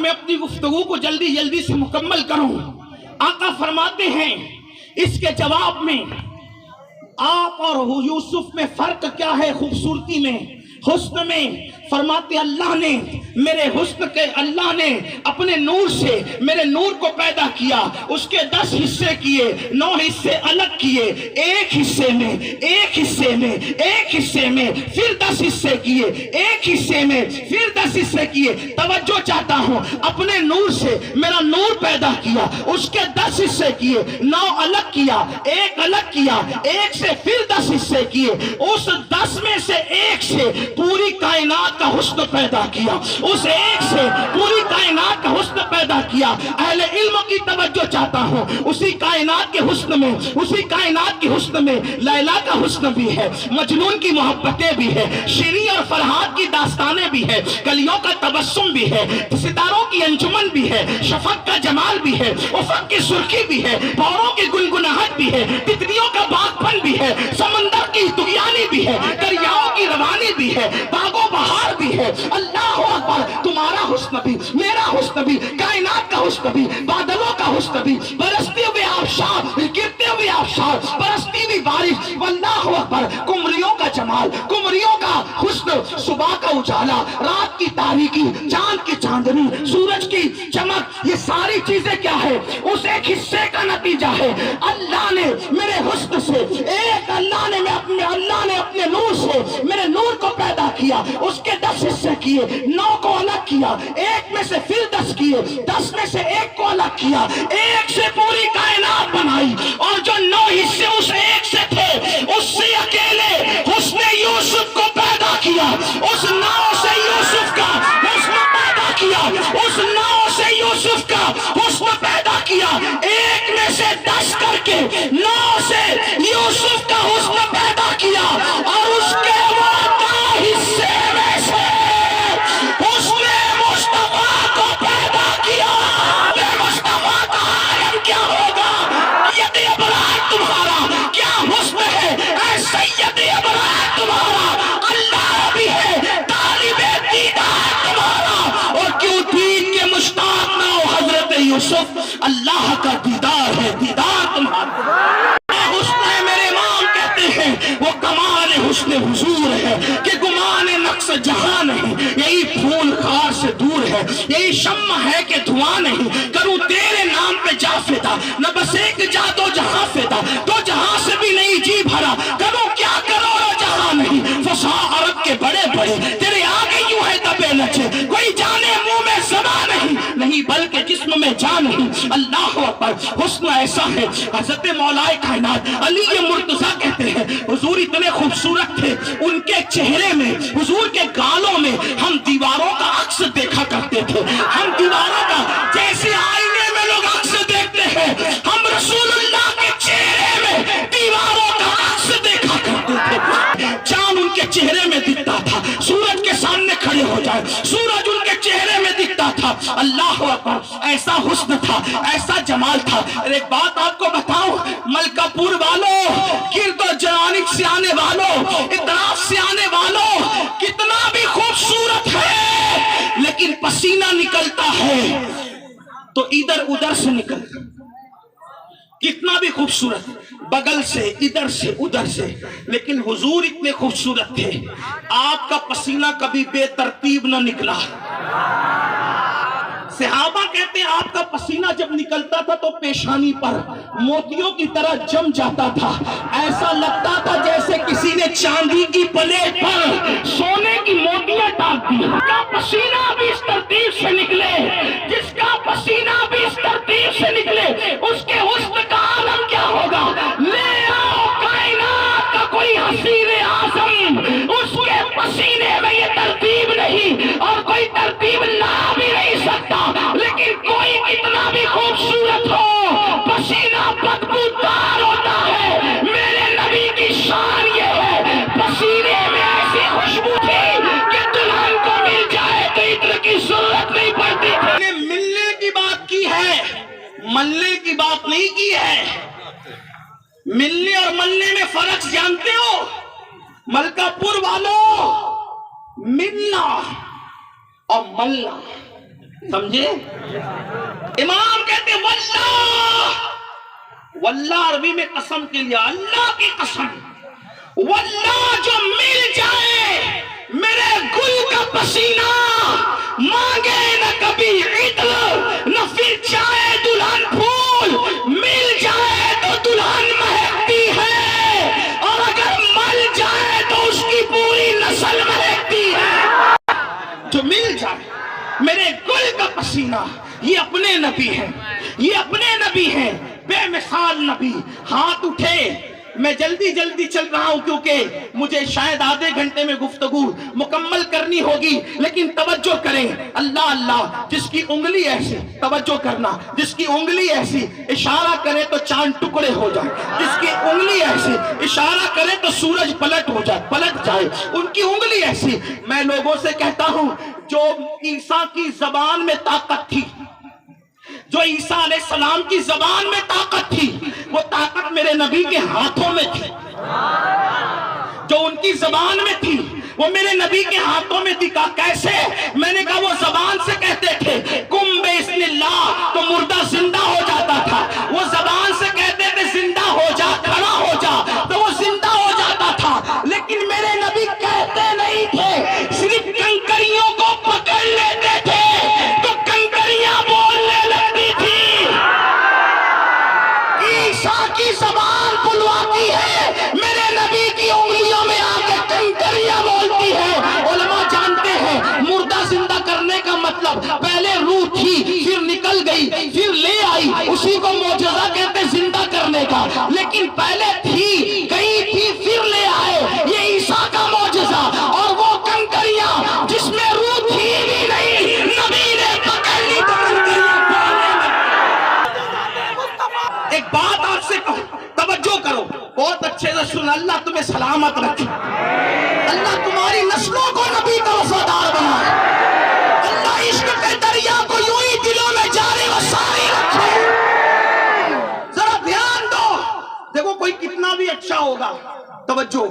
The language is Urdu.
میں اپنی گفتگو کو جلدی جلدی سے مکمل کروں. آقا فرماتے ہیں اس کے جواب میں آپ اور یوسف میں فرق کیا ہے خوبصورتی میں، حسن میں. فرماتے اللہ نے میرے حسن کے، اللہ نے اپنے نور سے میرے نور کو پیدا کیا، اس کے 10 حصے کیے، 9 حصے الگ کیے، ایک حصے میں پھر 10 حصے کیے، ایک حصے میں پھر 10 حصے کیے. توجہ چاہتا ہوں، اپنے نور سے میرا نور پیدا کیا، اس کے 10 حصے کیے، 9 الگ کیا، ایک الگ کیا، ایک سے پھر 10 حصے کیے. اس 10 میں سے ایک سے پوری کائنات کا حسن پیدا کیا، اس ایک سے پوری کائنات کا حسن پیدا کیا. اہل علم کی توجہ چاہتا ہوں، اسی کائنات کے حسن میں، اسی کائنات کے حسن میں لیلا کا حسن بھی ہے، مجنون کی محبتیں بھی ہے، شیریں اور فرحات کی داستانیں بھی ہے، کلیوں کا تبسم بھی ہے، ستاروں کی انجمن بھی ہے، شفق کا جمال بھی ہے، افق کی سرخی بھی ہے، پوروں کی گنگناہٹ بھی ہے، تتلیوں کا باغپن بھی ہے، سمندر کی طغیانی بھی ہے، دریاؤں کی روانی بھی ہے، باغ و بہار بھی ہے. اللہ اکبر. تمہارا حسن بھی، میرا حسن بھی، کائنات کا حسن بھی، بادلوں کا حسن بھی، برستے ہوئے آبشار، گرتے ہوئے آبشار، برستی ہوئی بارش. واللہ اکبر. کمریوں کا جمال، کمریوں کا حسن، صبح کا اجالا، رات کی تاریکی، چاند کی چاندنی، سورج کی چمک، یہ ساری چیزیں کیا ہے؟ اس ایک حصے کا نتیجہ ہے. اللہ نے میرے حسن سے ایک، اللہ نے اپنے نور سے میرے نور کو پیدا کیا، اس کے 10 حصے کیے، 9 کو الگ کیا، ایک میں سے پھر 10 کیے، 10 میں سے ایک کو الگ کیا، ایک سے پوری کائنات بنائی. اور جو 9 حصے اس ایک سے تھے، اس سے اکیلے حسن یوسف کو پیدا کیا، اس 9 سے یوسف کا حسن پیدا کیا، اس 9 سے یوسف کا حسن پیدا کیا. ایک میں سے 10 کر کے 9 سے یوسف کا حسن پیدا کیا، اور اس کے وہ 10 حصے میں سے حسن مصطفیٰ کو پیدا کیا. مصطفیٰ کا عالم کیا ہوگا؟ سید ابرار تمہارا کیا حسن ہے، اے سید ابرار تمہارا اللہ بھی ہے، طالب دیدار تمہارا. اور کیوں دین کے مشتاق نہ ہو حضرت یوسف؟ اللہ کا دیدار ہے، دیدار تمہارا حسن ہے. میرے امام کہتے ہیں وہ کمال حسن حضور ہے کہ گمان نقص جہاں نہیں، یہی پھول خار سے دور ہے، یہی شمع ہے کہ دھواں نہیں. کروں تیرے نام پہ جا فدا، نہ بس ایک جا دو جہاں فدا، دو جہاں سے بھی نہیں جی بھرا. کروں کیا کروڑوں جہاں نہیں، فسا عرب کے بڑے بڑے تیرے آگے یوں ہے دبے نچے. کوئی جانے منہ میں زبان نہیں بلکہ جسم میں جان نہیں. اللہ اکبر. حسن ایسا ہے. حضرت مولا کائنات علی مرتضیٰ کہتے ہیں حضور اتنے خوبصورت تھے، ان کے چہرے میں، حضور کے گالوں میں ہم دیواروں کا عکس دیکھا کرتے تھے. ہم دیواروں کا، جیسے آئینے میں لوگ عکس دیکھتے ہیں، ہم رسول اللہ کے چہرے میں دیواروں کا عکس دیکھا کرتے تھے. چاند ان کے چہرے میں دکھتا تھا، سورج کے سامنے کھڑے ہو جائے سورج ان کے چہرے میں دکھتا تھا. اللہ اکبر. ایسا حسن تھا، ایسا جمال تھا. ایک بات آپ کو بتاؤں، ملکہ پور والوں، گرد و جانب سے آنے والوں، اطراف سے آنے والوں، کتنا بھی خوبصورت ہے لیکن پسینہ نکلتا ہے تو ادھر ادھر سے نکلتا. کتنا بھی خوبصورت، بغل سے، ادھر سے، ادھر سے، لیکن حضور اتنے خوبصورت تھے، آپ کا پسینہ کبھی بے ترتیب نہ نکلا. صحابہ کہتے ہیں آپ کا پسینہ جب نکلتا تھا تو پیشانی پر موتیوں کی طرح جم جاتا تھا. ایسا لگتا تھا جیسے کسی نے چاندی کی پلیٹ پر سونے کی موتیاں ڈال دی. جس کا پسینہ بھی اس ترتیب سے نکلے، جس کا پسینہ بھی اس ترتیب سے نکلے، اس کے حسن کا عالم کیا ہوگا؟ لے آؤ کائنات کا کوئی حسین اعظم، اس کے پسینے میں یہ ترتیب نہیں، اور کوئی ترتیب لا بھی نہیں سکتا. لیکن کوئی کتنا بھی خوبصورت ہو، پسینہ بدبودار ہوتا ہے. میرے نبی کی شان یہ ہے، پسینے میں ایسی خوشبو تھی کہ دلہن کو مل جائے تو عطر کی ضرورت نہیں پڑتی. نے ملنے کی بات کی ہے، ملنے کی بات نہیں کی ہے. ملنے اور ملنے میں فرق جانتے ہو؟ ملکہ پور والوں، ملنا اور ملنا سمجھے؟ امام کہتے واللہ، واللہ عربی میں قسم کے لیے، اللہ کی قسم، واللہ جو مل جائے میرے گل کا پسینہ، مانگے نہ کبھی عطر نہ پھر چاہے دلہن پھول، مل جائے تو دلہن مہکتی ہے، اور اگر مل جائے تو اس کی پوری نسل مہکتی ہے۔ جو مل جائے میرے گل کا پسینہ، یہ اپنے نبی ہیں، یہ اپنے نبی ہیں، بے مثال نبی۔ ہاتھ اٹھے، میں جلدی جلدی چل رہا ہوں کیونکہ مجھے شاید آدھے گھنٹے میں گفتگو مکمل کرنی ہوگی، لیکن توجہ کریں۔ اللہ اللہ، جس کی انگلی ایسی، توجہ کرنا، جس کی انگلی ایسی اشارہ کرے تو چاند ٹکڑے ہو جائے، جس کی انگلی ایسی اشارہ کرے تو سورج پلٹ جائے، ان کی انگلی ایسی۔ میں لوگوں سے کہتا ہوں، جو عیسیٰ کی زبان میں طاقت تھی، جو عیسیٰ علیہ السلام کی زبان میں طاقت تھی، وہ طاقت میرے نبی کے ہاتھوں میں تھی۔ جو ان کی زبان میں تھی وہ میرے نبی کے ہاتھوں میں تھی۔ کہا کیسے؟ میں نے کہا وہ زبان سے کہتے تھے کم بسم اللہ تو مردہ زندہ ہو جاتا تھا، وہ زبان سے کہتے تھے زندہ ہو جا، کھڑا ہو جا، تو وہ زندہ ہو جاتا تھا۔ لیکن میرے نبی کہتے نہیں تھے، صرف کنکریوں کو پکڑ لیتے تھے تو کنکریاں بولنے لگتی تھی۔ عیسیٰ کی زبان بلواتی ہے، میرے نبی کی انگلیوں میں آ کے کنکریاں بولتی ہے۔ علماء جانتے ہیں مردہ زندہ کرنے کا مطلب پہلے روح تھی، پھر نکل گئی، پھر لے آئی، اسی کو معجزہ کہتے زندہ کرنے کا۔ لیکن پہلے تھی، کہیں تھی، پھر لے آئے، یہ عیسیٰ کا معجزہ۔ اور وہ کنکریاں جس میں روح تھی بھی نہیں، نبی نے پکڑ لی تو کنکریاں بولنے لگی۔ ایک بات آپ سے کہوں، توجہ کرو، بہت اچھے سے سن، اللہ تمہیں سلامت رکھے، اللہ تمہاری نسلوں کو نبی کا وفادار بنائے، اللہ عشق کے دریا کو یوں ہی دلوں میں جاری و ساری رکھے۔ ذرا دھیان دو، دیکھو کوئی کتنا بھی اچھا ہوگا، توجہ،